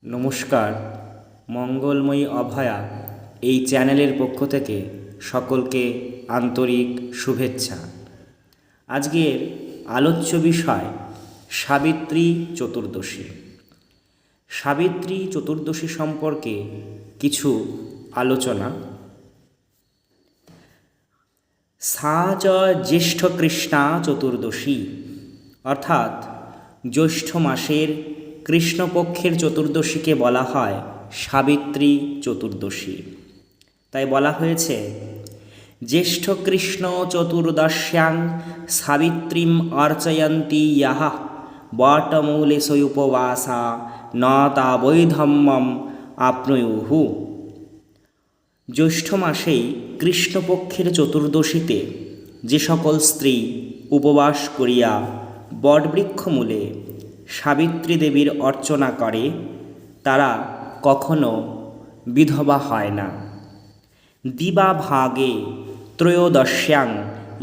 নমস্কার। মঙ্গলময়ী অভয়া এই চ্যানেলের পক্ষ থেকে সকলকে আন্তরিক শুভেচ্ছা। আজকের আলোচ্য বিষয় সাবিত্রী চতুর্দশী। সাবিত্রী চতুর্দশী সম্পর্কে কিছু আলোচনা। সা চ জ্যৈষ্ঠকৃষ্ণা চতুর্দশী, অর্থাৎ জ্যৈষ্ঠ মাসের কৃষ্ণপক্ষের চতুর্দশীকে বলা হয় সাবিত্রী চতুর্দশী। তাই বলা হয়েছে জ্যেষ্ঠ কৃষ্ণ চতুর্দশ্যাং সাবিত্রীম অর্চয়ন্তি ইয়াহ বটমূলে উপবাসা ন তা বৈধম্যম আপ্নুয়ুঃ। জ্যৈষ্ঠ মাসেই কৃষ্ণপক্ষের চতুর্দশীতে যে সকল স্ত্রী উপবাস করিয়া বটবৃক্ষমূলে সাবিত্রী দেবীর অর্চনা করে তারা কখনো বিধবা হয় না। দিবা ভাগে ত্রয়োদশ্যাং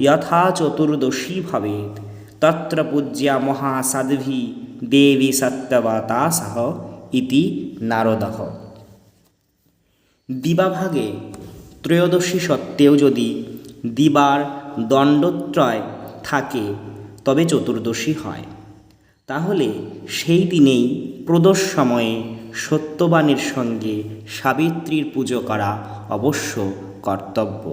যথা চতুর্দশী ভবেৎ তত্র পূজ্যা মহাসাধ্বী দেবী সত্যবতা সহ ইতি নারদঃ। দিবাভাগে ত্রয়োদশী সত্ত্বেও যদি দিবার দণ্ডত্রয় থাকে তবে চতুর্দশী হয়। তাহলে সেই দিনেই প্রদোষ সময়ে সত্যবানের সঙ্গে সাবিত্রীর পুজো করা অবশ্য কর্তব্য।